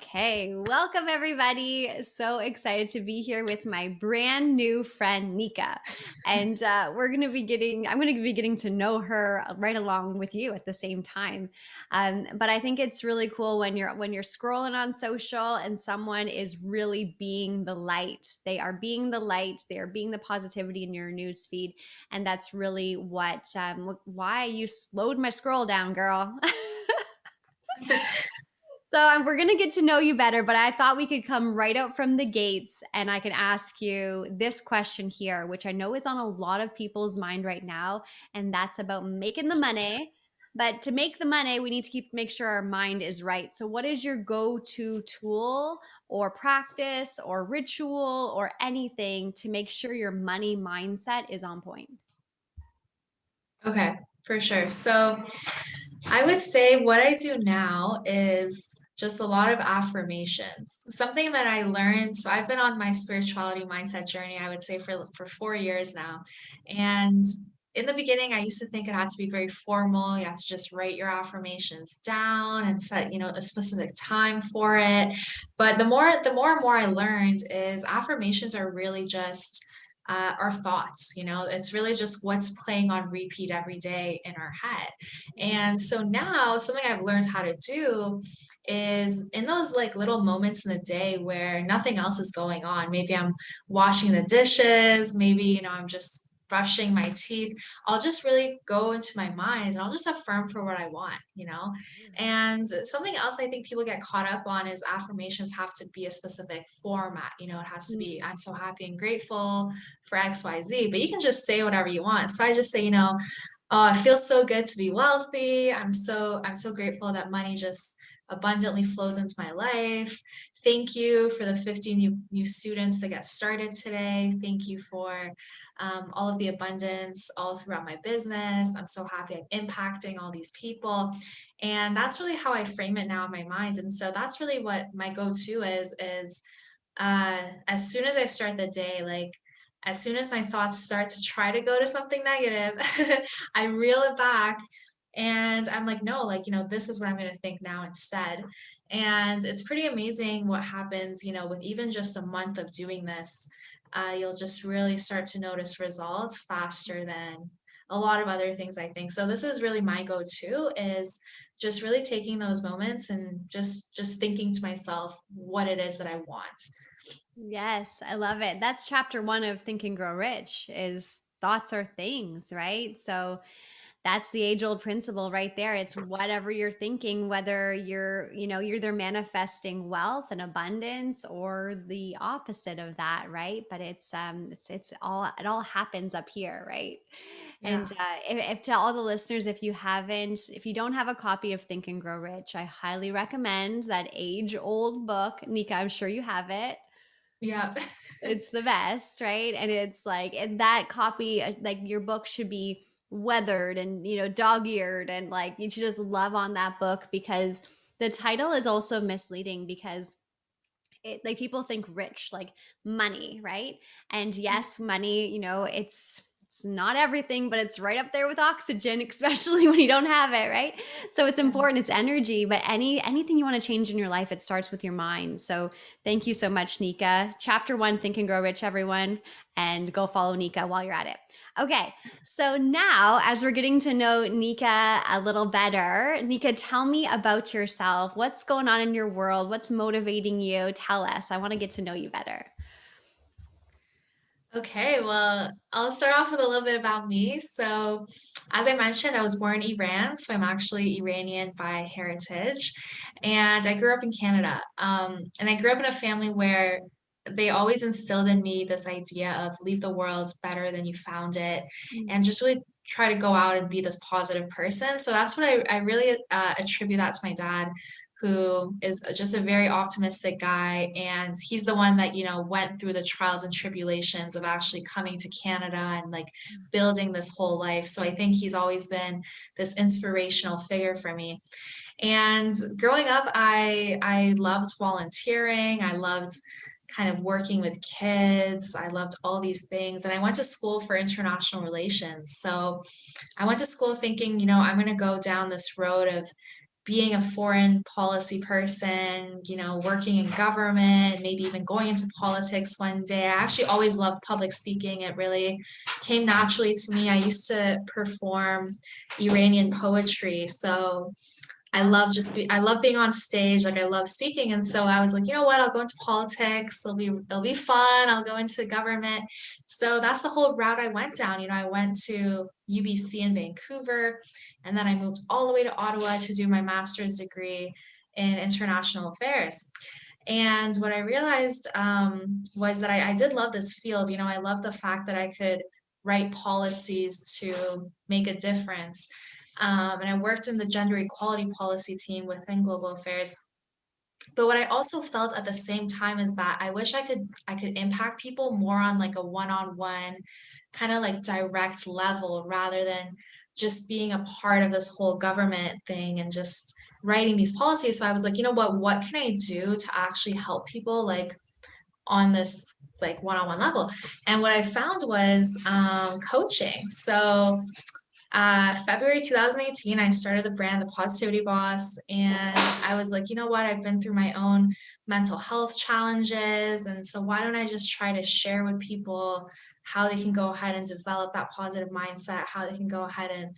Okay, welcome everybody. So excited to be here with my brand new friend Nika, and I'm going to be getting to know her right along with you at the same time. But I think it's really cool when you're scrolling on social and someone is really being the light. They are being the light. They are being the positivity in your news feed, and that's really why you slowed my scroll down, girl. So we're going to get to know you better, but I thought we could come right out from the gates and I can ask you this question here, which I know is on a lot of people's mind right now, and that's about making the money. But to make the money, we need to make sure our mind is right. So what is your go-to tool or practice or ritual or anything to make sure your money mindset is on point? Okay, for sure. So I would say what I do now is just a lot of affirmations. Something that I learned, so I've been on my spirituality mindset journey, I would say for 4 years now. And in the beginning, I used to think it had to be very formal. You have to just write your affirmations down and set, a specific time for it. But the more and more I learned is affirmations are really just our thoughts. It's really just what's playing on repeat every day in our head. And so now something I've learned how to do is in those like little moments in the day where nothing else is going on. Maybe I'm washing the dishes, maybe, I'm just brushing my teeth. I'll just really go into my mind and I'll just affirm for what I want. And something else I think people get caught up on is affirmations have to be a specific format. It has to be, I'm so happy and grateful for XYZ, but you can just say whatever you want. So I just say, oh, it feels so good to be wealthy. I'm so grateful that money just abundantly flows into my life. Thank you for the 50 new students that get started today. Thank you for all of the abundance all throughout my business. I'm so happy I'm impacting all these people. And that's really how I frame it now in my mind. And so that's really what my go-to is as soon as I start the day, like as soon as my thoughts start to try to go to something negative, I reel it back and I'm like, no, like, this is what I'm going to think now instead. And it's pretty amazing what happens, with even just a month of doing this. You'll just really start to notice results faster than a lot of other things, I think. So this is really my go-to is just really taking those moments and just thinking to myself what it is that I want. Yes, I love it. That's chapter one of Think and Grow Rich is thoughts are things, right? So that's the age old principle right there. It's whatever you're thinking, whether you're either manifesting wealth and abundance or the opposite of that, right? But it all happens up here, right? And Yeah. if to all the listeners, if you don't have a copy of Think and Grow Rich, I highly recommend that age old book. Nika, I'm sure you have it. Yeah. It's the best, right? And it's like, and that copy, like your book should be weathered and, dog-eared, and like you should just love on that book because the title is also misleading because like people think rich like money, right? And yes, money, it's not everything, but it's right up there with oxygen, especially when you don't have it, right? So it's important, Yes. it's energy, but anything you want to change in your life, it starts with your mind. So thank you so much, Nika. Chapter one, Think and Grow Rich, everyone, and go follow Nika while you're at it. Okay, so now as we're getting to know Nika a little better, Nika, tell me about yourself. What's going on in your world? What's motivating you? Tell us. I want to get to know you better. Okay, well, I'll start off with a little bit about me. So, as I mentioned, I was born in Iran, so I'm actually Iranian by heritage, and I grew up in Canada. And I grew up in a family where they always instilled in me this idea of leave the world better than you found it, and just really try to go out and be this positive person. So that's what I really attribute that to my dad, who is just a very optimistic guy. And he's the one that, went through the trials and tribulations of actually coming to Canada and like building this whole life. So I think he's always been this inspirational figure for me. And growing up, I loved volunteering. I loved kind of working with kids. I loved all these things. And I went to school for international relations. So I went to school thinking, I'm going to go down this road of being a foreign policy person, working in government, maybe even going into politics one day. I actually always loved public speaking. It really came naturally to me. I used to perform Iranian poetry, so I love being on stage, like I love speaking. And so I was like, you know what, I'll go into politics. It'll be fun. I'll go into government. So that's the whole route I went down. I went to UBC in Vancouver, and then I moved all the way to Ottawa to do my master's degree in international affairs. And what I realized was that I did love this field. I love the fact that I could write policies to make a difference. And I worked in the gender equality policy team within global affairs. But what I also felt at the same time is that I wish I could impact people more on like a one-on-one kind of like direct level rather than just being a part of this whole government thing and just writing these policies. So I was like, you know what can I do to actually help people like on this like one-on-one level? And what I found was coaching. So February 2018, I started the brand, The Positivity Boss, and I was like, you know what? I've been through my own mental health challenges, and so why don't I just try to share with people how they can go ahead and develop that positive mindset, how they can go ahead and,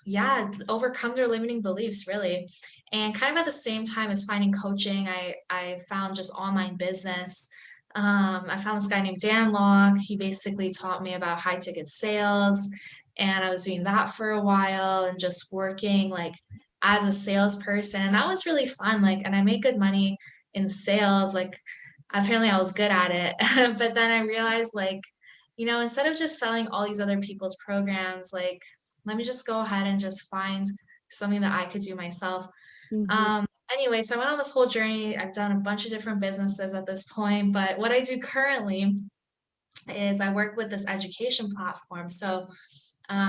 yeah, overcome their limiting beliefs, really. And kind of at the same time as finding coaching, I found just online business. I found this guy named Dan Locke. He basically taught me about high ticket sales, and I was doing that for a while and just working like as a salesperson. And that was really fun. Like, and I made good money in sales. Like, apparently I was good at it. But then I realized, like, instead of just selling all these other people's programs, like, let me just go ahead and just find something that I could do myself. Mhm. Anyway, so I went on this whole journey. I've done a bunch of different businesses at this point, but what I do currently is I work with this education platform. So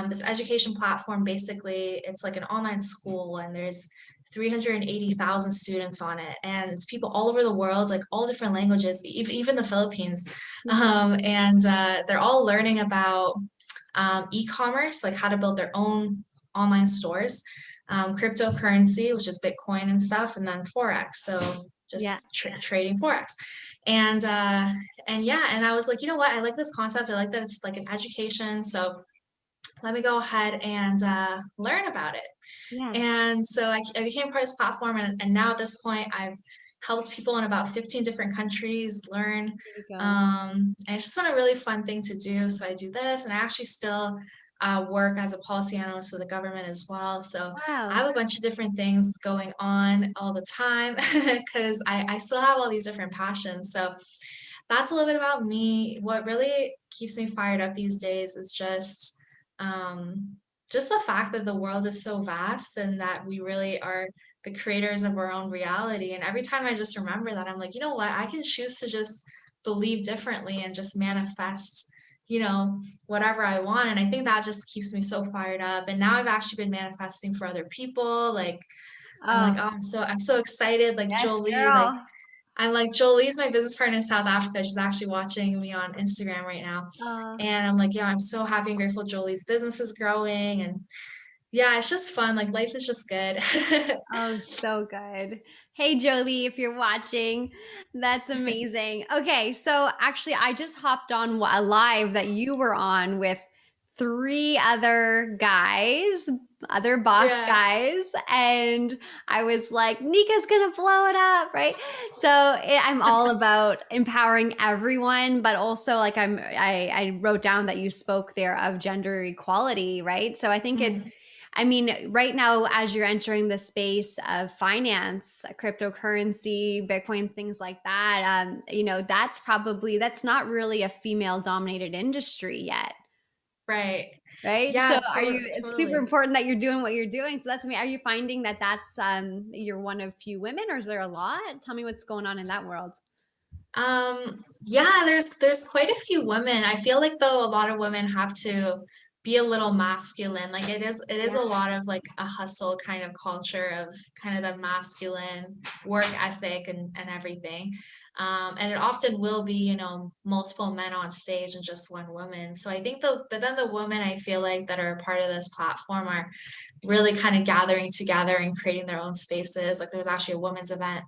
this education platform, basically, it's like an online school, and there's 380,000 students on it, and it's people all over the world, like all different languages, even the Philippines. And they're all learning about e-commerce, like how to build their own online stores, cryptocurrency, which is Bitcoin and stuff, and then Forex. So Yeah. just trading Forex. And yeah, and I was like, you know what? I like this concept. I like that it's like an education. So let me go ahead and learn about it. Yeah. And so I became part of this platform, and now at this point, I've helped people in about 15 different countries learn. There you go. And it's just been a really fun thing to do. So I do this, and I actually still work as a policy analyst with the government as well. So I Wow. have a bunch of different things going on all the time because I still have all these different passions. So that's a little bit about me. What really keeps me fired up these days is um, just the fact that the world is so vast and that we really are the creators of our own reality. And every time I just remember that, I'm like, you know what? I can choose to just believe differently and just manifest, whatever I want. And I think that just keeps me so fired up. And now I've actually been manifesting for other people. Like, I'm like, Oh, oh, I'm so excited. Like yes, Jolie, like girl. I'm like, Jolie's my business partner in South Africa. She's actually watching me on Instagram right now. Oh. And I'm like, yeah, I'm so happy and grateful Jolie's business is growing. And yeah, it's just fun. Like life is just good. Oh, so good. Hey, Jolie, if you're watching, that's amazing. Okay, so actually, I just hopped on a live that you were on with three other guys, other boss Yeah. guys, and I was like, Nika's gonna blow it up, right? So I'm all about empowering everyone, but also like I wrote down that you spoke there of gender equality, right? So I think it's Mhm. I mean, right now, as you're entering the space of finance, cryptocurrency, Bitcoin, things like that, that's not really a female dominated industry yet. Right. Right. So Yeah, it's super totally. important that you're doing what you're doing. So that's me. Are you finding that you're one of few women or is there a lot? Tell me what's going on in that world. Yeah, there's quite a few women. I feel like though a lot of women have to be a little masculine. Like it is a Yeah. lot of like a hustle kind of culture of kind of the masculine work ethic and everything. And it often will be, multiple men on stage and just one woman. So I think but then the women I feel like that are a part of this platform are really kind of gathering together and creating their own spaces. Like there was actually a women's event,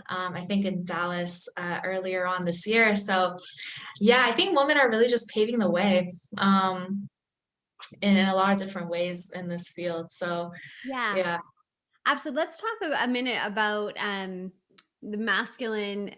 I think in Dallas earlier on this year. So yeah, I think women are really just paving the way. In a lot of different ways in this field. So Yeah. yeah. Absolutely. Let's talk a minute about the masculine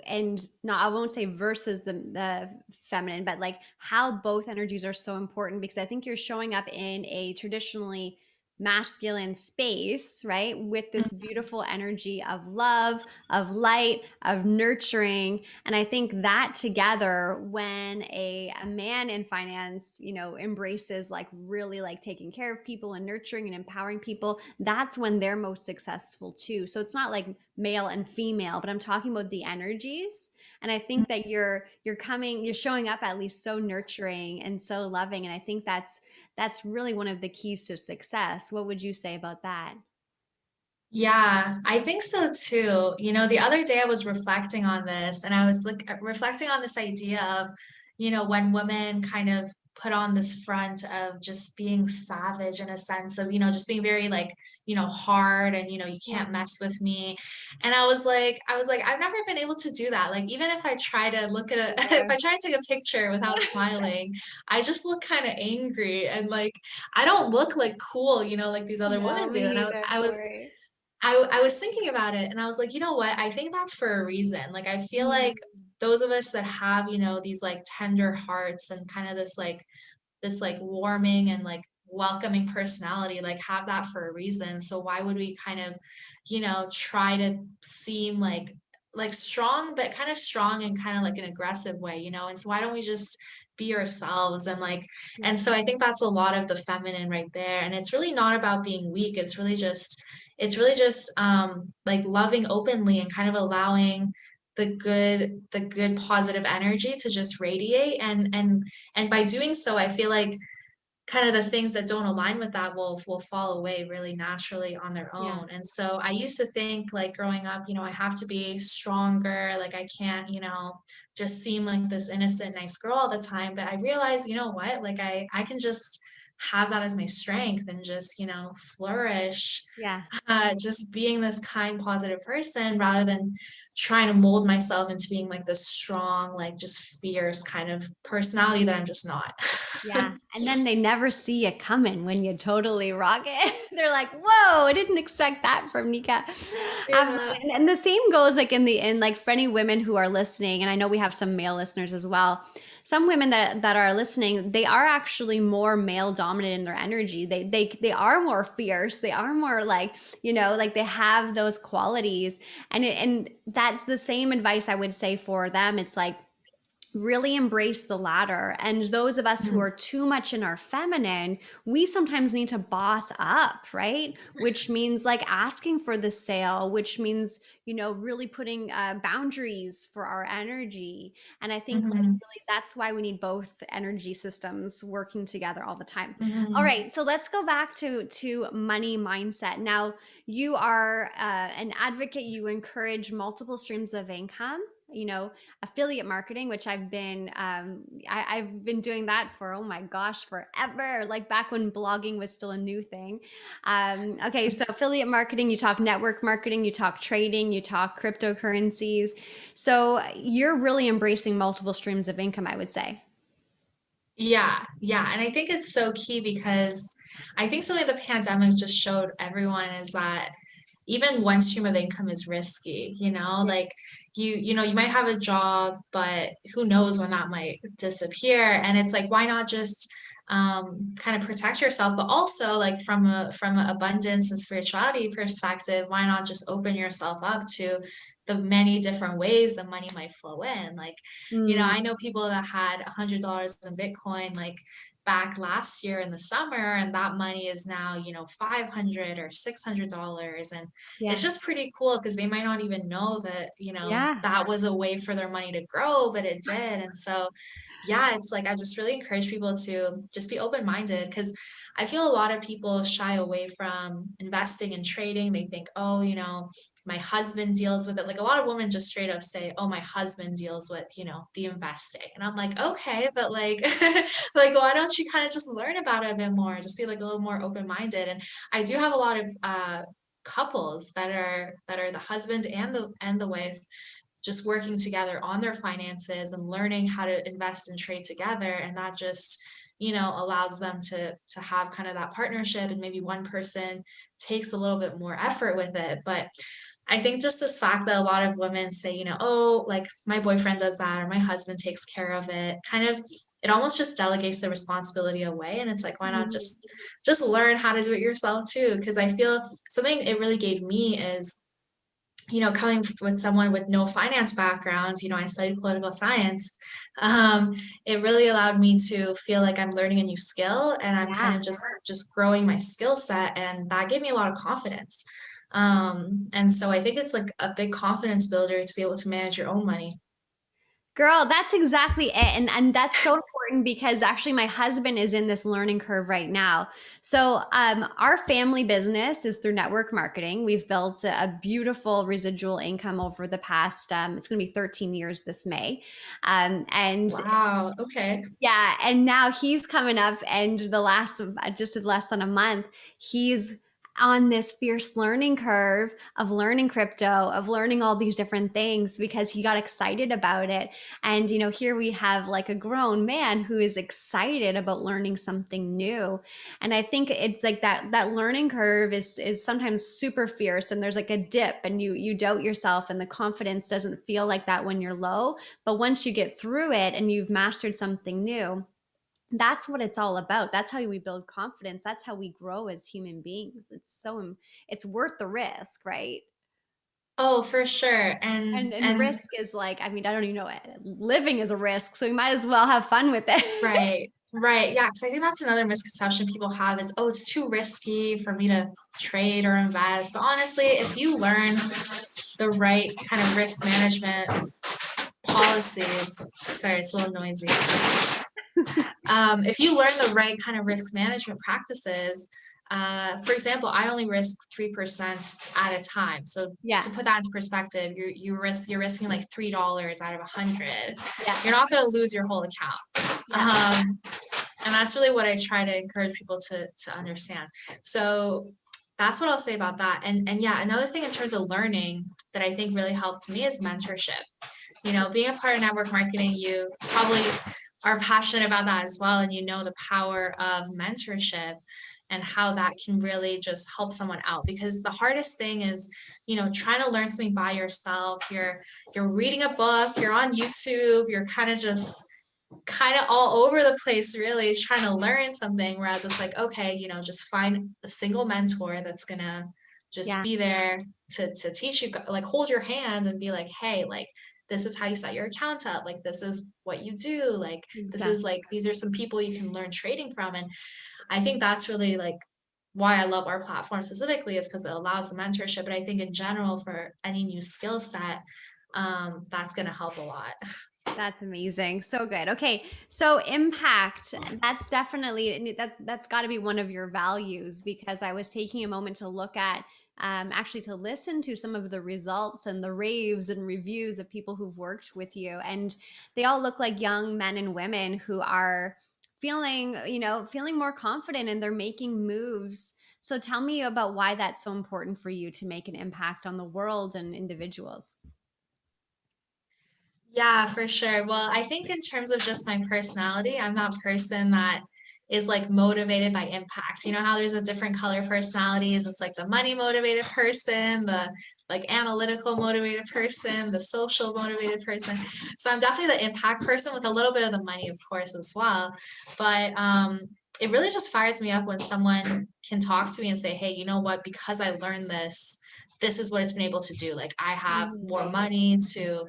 and not, I won't say versus the feminine, but like how both energies are so important, because I think you're showing up in a traditionally masculine space, right? With this beautiful energy of love, of light, of nurturing. And I think that together, when a man in finance, embraces like really like taking care of people and nurturing and empowering people, that's when they're most successful too. So it's not like male and female, but I'm talking about the energies. And I think that you're showing up at least so nurturing and so loving. And I think that's really one of the keys to success. What would you say about that? Yeah, I think so too. The other day I was reflecting on this and I was like reflecting on this idea of, when women kind of put on this front of just being savage in a sense of, just being very like, hard and, you Yeah, can't mess with me. And I was like, I've never been able to do that. Like even if I try to look at if yeah. I try to take a picture without smiling, I just look kind of angry and like I don't look like cool, like these other women No, me do. And I, neither. I Don't was worry. I was thinking about it and I was like, you know what? I think that's for a reason. Like I feel like Mm, those of us that have, these like tender hearts and kind of this like warming and like welcoming personality, like have that for a reason. So why would we kind of, try to seem like strong, but kind of strong in kind of like an aggressive way, And so why don't we just be ourselves and like yeah, and so I think that's a lot of the feminine right there. And it's really not about being weak. It's really just like loving openly and kind of allowing the good positive energy to just radiate and by doing so I feel like kind of the things that don't align with that will fall away really naturally on their yeah, own. And so I used to think like growing up, I have to be stronger, like I can't, just seem like this innocent, nice girl all the time. But I realized, you know what, like I can just have that as my strength and just, flourish, yeah. just being this kind, positive person rather than trying to mold myself into being like this strong, like just fierce kind of personality that I'm just not. Yeah, and then they never see you coming when you totally rock it. They're like, "Whoa, I didn't expect that from Nika." Yeah. Absolutely, and the same goes like in the end, like for any women who are listening, and I know we have some male listeners as well. Some women that are listening, they are actually more male dominant in their energy. They are more fierce. They are more like, like they have those qualities, and that's the same advice I would say for them. It's like really embrace the latter. And those of us who Mhm. are too much in our feminine, we sometimes need to boss up, right? Which means like asking for the sale, which means, really putting boundaries for our energy. And I think like Mhm. really that's why we need both energy systems working together all the time. All Mhm. right, so let's go back to money mindset. Now, you are an advocate, you encourage multiple streams of income, affiliate marketing, which I've been doing that for, oh my gosh, forever, like back when blogging was still a new thing. Okay, so affiliate marketing, you talk network marketing, you talk trading, you talk cryptocurrencies. So you're really embracing multiple streams of income, I would say. Yeah, yeah, and I think it's so key because I think something the pandemic just showed everyone is that even one stream of income is risky, Yeah. like you might have a job, but who knows when that might disappear. And it's like, why not just kind of protect yourself, but also like from a abundance and spirituality perspective, why not just open yourself up to the many different ways the money might flow in? Like, Mm, I know people that had $100 in Bitcoin, like back last year in the summer, and that money is now, 500 or $600. And it's Yeah. just pretty cool because they might not even know that, Yeah. that was a way for their money to grow, but it did. And so, yeah, it's like I just really encourage people to just be open-minded because I feel a lot of people shy away from investing and trading. They think, oh, my husband deals with it. Like a lot of women just straight up say, "Oh, my husband deals with, the investing." And I'm like, "Okay, but like like why don't you kind of just learn about it a bit more? Just be like a little more open-minded." And I do have a lot of couples that are the husband and the wife just working together on their finances and learning how to invest and trade together, and that just allows them to have kind of that partnership, and maybe one person takes a little bit more effort with it. But I think just this fact that a lot of women say, "Oh, like my boyfriend does that or my husband takes care of it," kind of it almost just delegates the responsibility away, and it's like, why not Mhm. just learn how to do it yourself too? Because I feel something it really gave me is coming with someone with no finance background, I studied political science. It really allowed me to feel like I'm learning a new skill and I'm kind Yeah. of just growing my skill set, and that gave me a lot of confidence. And so I think it's like a big confidence builder to be able to manage your own money. Girl, that's exactly it. And that's so important because actually my husband is in this learning curve right now. So our family business is through network marketing. We've built a beautiful residual income over the past it's going to be 13 years this May. And Wow. Okay. yeah, and now he's coming up, and the last just less than a month, he's on this fierce learning curve of learning crypto, of learning all these different things because he got excited about it. And here we have like a grown man who is excited about learning something new. And I think it's like that learning curve is sometimes super fierce, and there's like a dip, and you doubt yourself, and the confidence doesn't feel like that when you're low. But once you get through it and you've mastered something new, that's what it's all about. That's how we build confidence. That's how we grow as human beings. It's worth the risk, right? Oh, for sure. And And risk is like, I mean, I don't even know it. Living is a risk, so you might as well have fun with it. right, right. Yeah, because I think that's another misconception people have is, oh, it's too risky for me to trade or invest. But honestly, if you learn the right kind of risk management policies, sorry, it's a little noisy. If you learn the right kind of risk management practices, for example, I only risk 3% at a time. So Yeah. to put that into perspective, you're risking like $3 out of 100. Yeah. You're not going to lose your whole account. Yeah. And that's really what I try to encourage people to understand. So that's what I'll say about that. And yeah, another thing in terms of learning that I think really helped me is mentorship. Being a part of network marketing, you probably are passionate about that as well, and you know the power of mentorship and how that can really just help someone out, because the hardest thing is trying to learn something by yourself. You're reading a book, you're on YouTube, you're kind of all over the place, really trying to learn something, whereas it's like, okay, just find a single mentor that's gonna just Yeah. be there to teach you, like hold your hand and be like, hey, like this is how you set your account up, like this is what you do, like this is Exactly. like these are some people you can learn trading from. And I think that's really like why I love our platform specifically, is because it allows the mentorship. But I think in general for any new skill set, that's going to help a lot. That's amazing. So good. Okay. So impact, that's definitely that's got to be one of your values, because I was taking a moment to look at actually to listen to some of the results and the raves and reviews of people who've worked with you, and they all look like young men and women who are feeling more confident, and they're making moves. So tell me about why that's so important for you to make an impact on the world and individuals. Yeah, for sure. Well, I think in terms of just my personality, I'm that person that is like motivated by impact. You know how there's a different color personalities? It's like the money motivated person, the like analytical motivated person, the social motivated person. So I'm definitely the impact person with a little bit of the money, of course, as well. But it really just fires me up when someone can talk to me and say, hey, you know what? Because I learned this, this is what it's been able to do. Like I have Mhm. more money to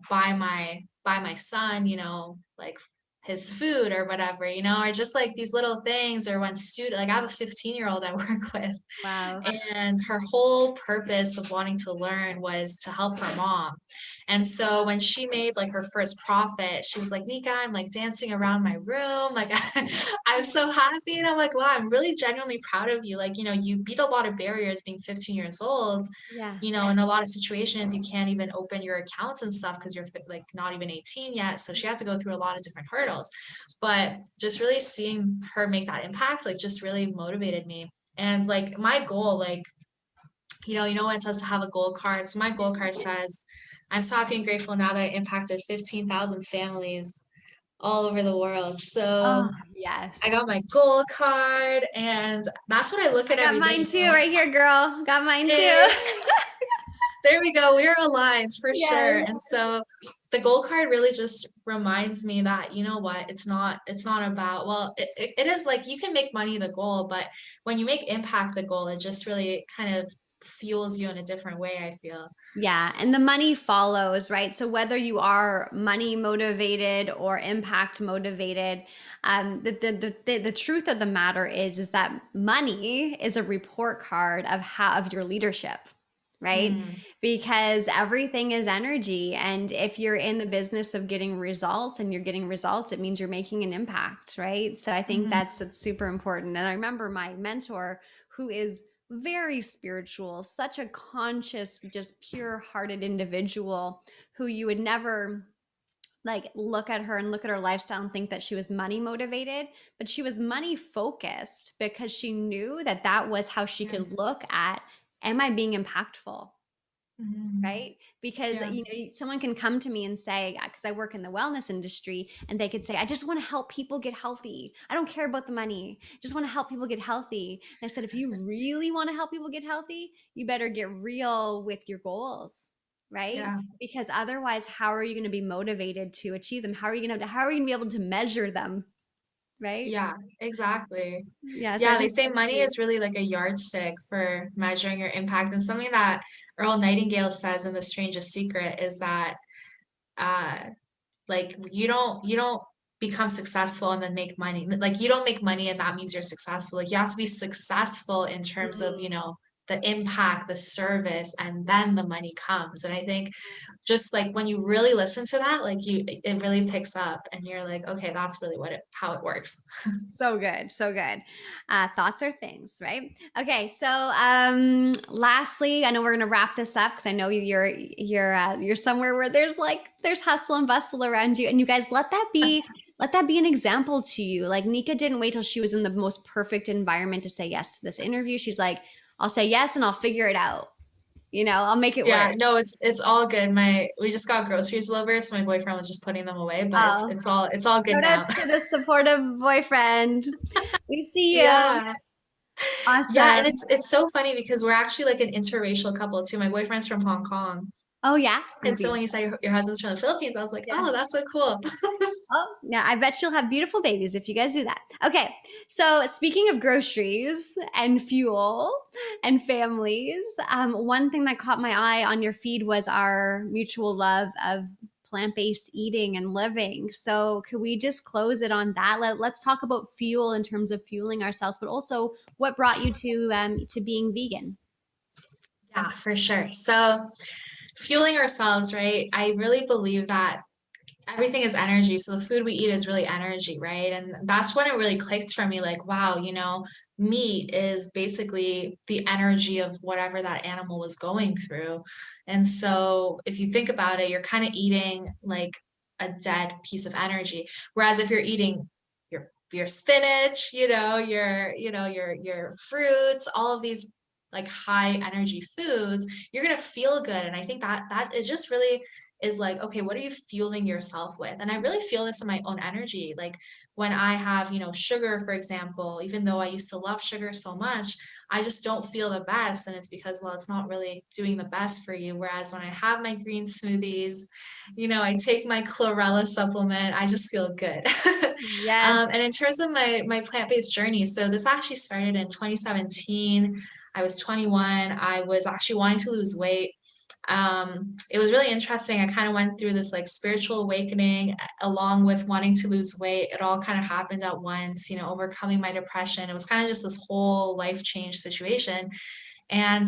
buy my son, like his food or whatever, you know, or just like these little things. Or when student, like I have a 15-year-old I work with, Wow. and her whole purpose of wanting to learn was to help her mom. And so when she made like her first profit, she was like, Nika, I'm like dancing around my room. Like I'm so happy. And I'm like, wow, I'm really genuinely proud of you. Like, you know, you beat a lot of barriers being 15 years old. Yeah. You know, in a lot of situations, you can't even open your accounts and stuff because you're like not even 18 yet. So she had to go through a lot of different hurdles. But just really seeing her make that impact, like just really motivated me. And like my goal, like, you know what it says to have a goal card. So my goal card says, I'm so happy and grateful now that I impacted 15,000 families all over the world. Oh, So I yes. got my goal card, and that's what I look I at got every day, mine you too know. right here, girl. Got mine too. Hey, there we go. We're aligned for sure. Yes. And so the goal card really just reminds me that, you know what, it's not about, well, it is like you can make money the goal, but when you make impact the goal, it just really kind of fuels you in a different way, I feel. Yeah, and the money follows, right? So whether you are money motivated or impact motivated, the truth of the matter is that money is a report card of how of your leadership, right? Mm, Because everything is energy, and if you're in the business of getting results and you're getting results, it means you're making an impact, right? So I think mhm, that's super important. And I remember my mentor, who is very spiritual, such a conscious, just pure hearted individual who you would never like look at her and look at her lifestyle and think that she was money motivated, but she was money focused because she knew that that was how she yeah, could look at, am I being impactful? mhm, Right? Because yeah, someone can come to me and say, because I work in the wellness industry, and they could say, I just want to help people get healthy. I don't care about the money. Just want to help people get healthy. And I said, if you really want to help people get healthy, you better get real with your goals, right? yeah, Because otherwise, how are you going to be motivated to achieve them? How are you going to be able to measure them, right? yeah, exactly. Yeah, so I Yeah, they think say that's money huge. is really like a yardstick for measuring your impact. And something that Earl Nightingale says in The Strangest Secret is that uh like you don't become successful and then make money. Like you don't make money and that means you're successful. Like you have to be successful in terms of, you Mm. know, the impact, the service, and then the money comes. And I think just like when you really listen to that, like it really picks up and you're like, okay, that's really how it works. So good, so good. Thoughts are things, right? Okay, so lastly, I know we're gonna wrap this up because I know you're somewhere where there's hustle and bustle around you, and you guys let that be an example to you. Like Nika didn't wait till she was in the most perfect environment to say yes to this interview. She's like, I'll say yes and I'll figure it out. I'll make it Yeah, work. no, it's all good. We just got groceries delivered, so my boyfriend was just putting them away, but Oh, it's all good shout now. outs to the supportive boyfriend. We see you. Yeah. Yeah, and Awesome. it's so funny because we're actually like an interracial couple too. My boyfriend's from Hong Kong. Oh yeah, And so when you beautiful. said your husband's from the Philippines, I was like, Yeah. oh, that's so cool. Oh, yeah, I bet you'll have beautiful babies if you guys do that. Okay, so speaking of groceries and fuel and families, one thing that caught my eye on your feed was our mutual love of plant-based eating and living. So could we just close it on that? Let's talk about fuel in terms of fueling ourselves, but also what brought you to being vegan. Yeah, for sure. So fueling ourselves, right? I really believe that everything is energy. So the food we eat is really energy, right? And that's when it really clicked for me like, wow, you know, meat is basically the energy of whatever that animal was going through. And so if you think about it, you're kind of eating like a dead piece of energy. Whereas if you're eating your spinach, your fruits, all of these like high energy foods, you're gonna feel good. And I think that is just really is like, okay, what are you fueling yourself with? And I really feel this in my own energy. Like when I have, sugar, for example, even though I used to love sugar so much, I just don't feel the best. And it's because, well, it's not really doing the best for you. Whereas when I have my green smoothies, I take my chlorella supplement, I just feel good. Yes. And in terms of my plant-based journey, so this actually started in 2017. I was 21. I was actually wanting to lose weight. It was really interesting. I kind of went through this like spiritual awakening along with wanting to lose weight. It all kind of happened at once, overcoming my depression. It was kind of just this whole life change situation. And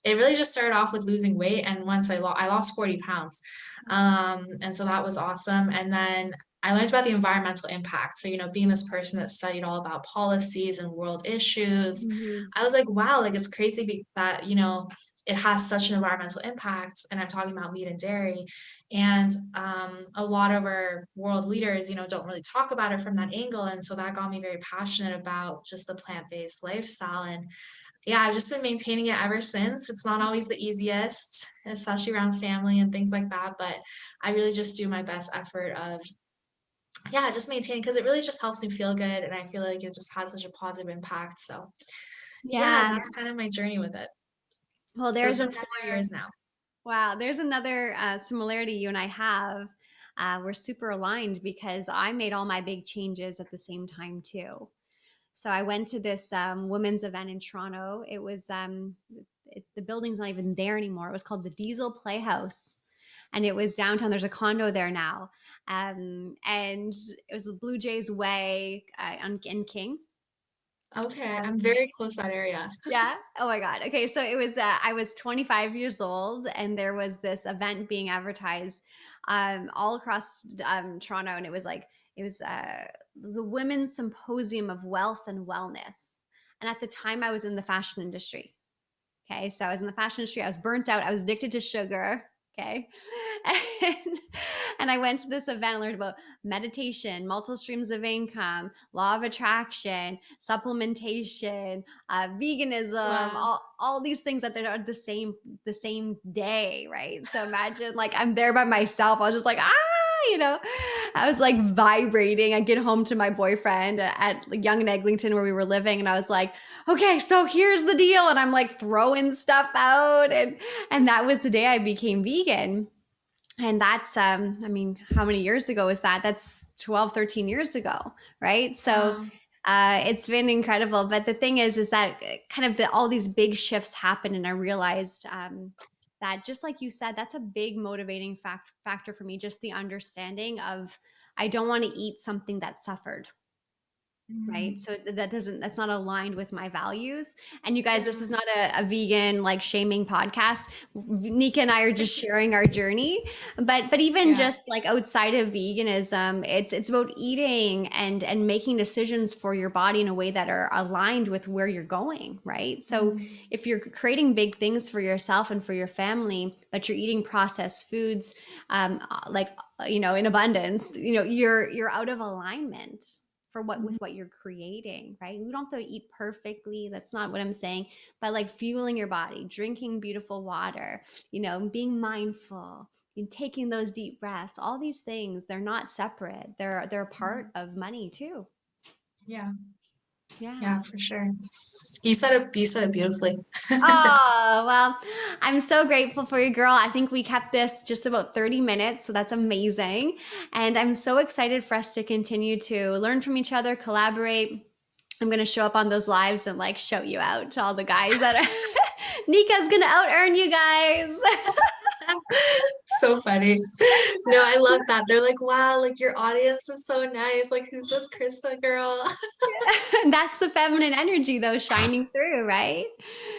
it really just started off with losing weight. And once I lost 40 pounds. And so that was awesome. And then I learned about the environmental impact. So, being this person that studied all about policies and world issues, Mhm. I was like, wow, like it's crazy that, it has such an environmental impact. And I'm talking about meat and dairy. And a lot of our world leaders, don't really talk about it from that angle. And so that got me very passionate about just the plant-based lifestyle. And yeah, I've just been maintaining it ever since. It's not always the easiest, especially around family and things like that. But I really just do my best effort of, yeah, just maintaining because it really just helps me feel good. And I feel like it just has such a positive impact. So yeah, Yeah. that's kind of my journey with it. Well, So it's there's been another 4 years now. wow, there's another similarity you and I have. We're super aligned because I made all my big changes at the same time too. So I went to this women's event in Toronto. It was the building's not even there anymore. It was called the Diesel Playhouse, and it was downtown. There's a condo there now, and it was the Blue Jays Way in King. Okay, I'm Um, very close to that area. yeah. Oh my God. Okay. So it was, I was 25 years old and there was this event being advertised all across Toronto. And it was like, it was the Women's Symposium of Wealth and Wellness. And at the time, I was in the fashion industry. Okay. So I was in the fashion industry. I was burnt out. I was addicted to sugar. Okay. And, and I went to this event and learned about meditation, multiple streams of income, law of attraction, supplementation, veganism, Wow. all these things that they're the same day, right? So imagine like I'm there by myself. I was just like, you know, I was like vibrating. I get home to my boyfriend at Yonge and Eglinton where we were living, and I was like, okay, so here's the deal. And I'm like throwing stuff out. And that was the day I became vegan. And that's I mean, how many years ago is that? That's 12, 13 years ago, right? So Wow. it's been incredible. But the thing is that kind of all these big shifts happen, and I realized that just like you said, that's a big motivating factor for me. Just the understanding of I don't want to eat something that suffered, right? Mm, So that's not aligned with my values. And you guys, this yeah. is not a vegan like shaming podcast. Nika and I are just sharing our journey. But even Yeah. just like outside of veganism, it's about eating and making decisions for your body in a way that are aligned with where you're going, right? So Mm, if you're creating big things for yourself and for your family, but you're eating processed foods, like in abundance, you're out of alignment for what mhm. with what you're creating, right? We don't have to eat perfectly. That's not what I'm saying. But like fueling your body, drinking beautiful water, being mindful, and taking those deep breaths, all these things, they're not separate. They're a part of money too. Yeah. Yeah, Yeah. for sure. You said it beautifully. Oh, well, I'm so grateful for you, girl. I think we kept this just about 30 minutes, so that's amazing. And I'm so excited for us to continue to learn from each other, collaborate. I'm going to show up on those lives and like show you out to all the guys that are Nika's going to out earn you guys. So funny. No, I love that. They're like, wow, like your audience is so nice. Like, who's this Krista girl? That's the feminine energy though shining through, right?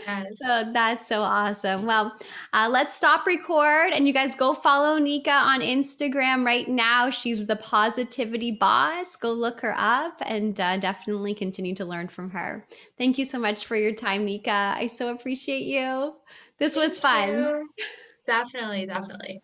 Yes. So that's so awesome. Well, let's stop record and you guys go follow Nika on Instagram right now. She's the Positivity Boss. Go look her up and definitely continue to learn from her. Thank you so much for your time, Nika. I so appreciate you. This was Thank fun. you. Definitely, definitely.